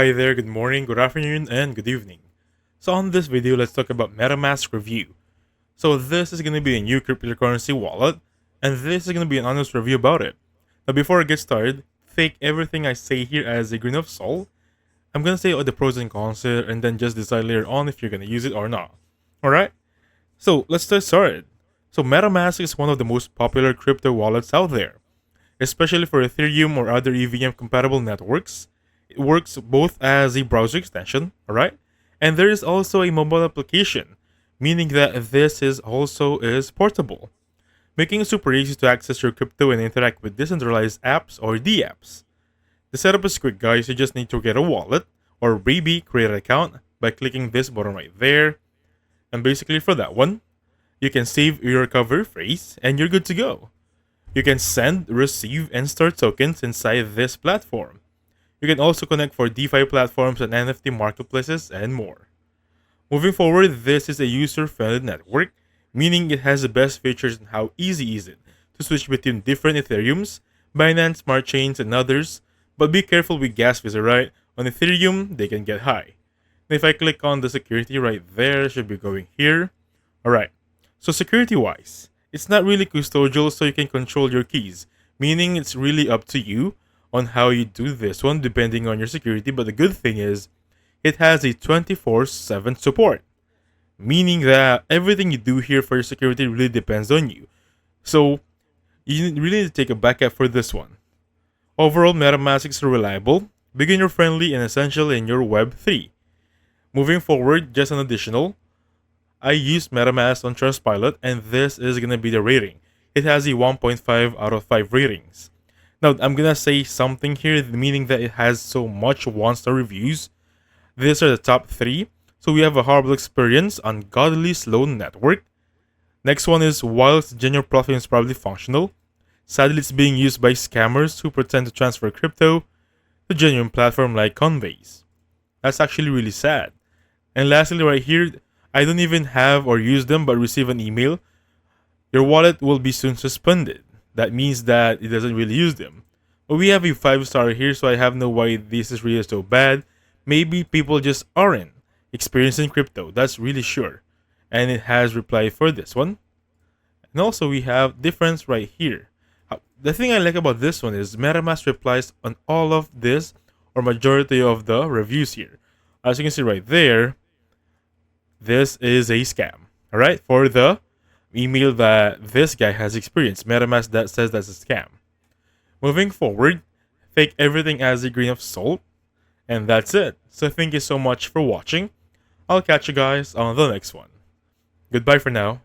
Hi there, good morning, good afternoon, and good evening. So on this video, let's talk about MetaMask review. So this is going to be a new cryptocurrency wallet, and this is going to be an honest review about it. Now before I get started, take everything I say here as a grain of salt. I'm going to say all the pros and cons here, and then just decide later on if you're going to use it or not. Alright? So let's get started. So MetaMask is one of the most popular crypto wallets out there, especially for Ethereum or other EVM compatible networks. It works both as a browser extension, alright? And there is also a mobile application, meaning that this is also is portable, making it super easy to access your crypto and interact with decentralized apps or dApps. The setup is quick, guys. You just need to get a wallet or maybe create an account by clicking this button right there. And basically for that one, you can save your recovery phrase and you're good to go. You can send, receive, and store tokens inside this platform. You can also connect for DeFi platforms and NFT marketplaces and more. Moving forward, this is a user-friendly network, meaning it has the best features and how easy is it to switch between different Ethereums, Binance Smart Chains, and others, but be careful with gas fees, right? On Ethereum, they can get high. And if I click on the security right there, it should be going here. Alright, so security-wise, it's not really custodial, so you can control your keys, meaning it's really up to you on how you do this one depending on your security. But the good thing is it has a 24/7 support, meaning that everything you do here for your security really depends on you. So you really need to take a backup for this one. Overall, MetaMask is reliable, beginner friendly, and essential in your Web 3. Moving forward, just an additional, I used MetaMask on Trustpilot, and this is going to be the rating. It has a 1.5 out of 5 ratings. Now, I'm going to say something here, meaning that it has so much one-star reviews. These are the top 3. So we have a horrible experience, ungodly slow network. Next one is, whilst genuine platform is probably functional, sadly it's being used by scammers who pretend to transfer crypto to genuine platform like Conveys. That's actually really sad. And lastly right here, I don't even have or use them but receive an email. Your wallet will be soon suspended. That means that it doesn't really use them. But we have a 5-star here, so I have no why this is really so bad. Maybe people just aren't experiencing crypto, that's really sure. And it has reply for this one. And also we have difference right here. The thing I like about this one is MetaMask replies on all of this or majority of the reviews here. As you can see right there, this is a scam. Alright, for the email that this guy has experienced, MetaMask that says that's a scam. Moving forward, take everything as a grain of salt, and that's it. So thank you so much for watching. I'll catch you guys on the next one. Goodbye for now.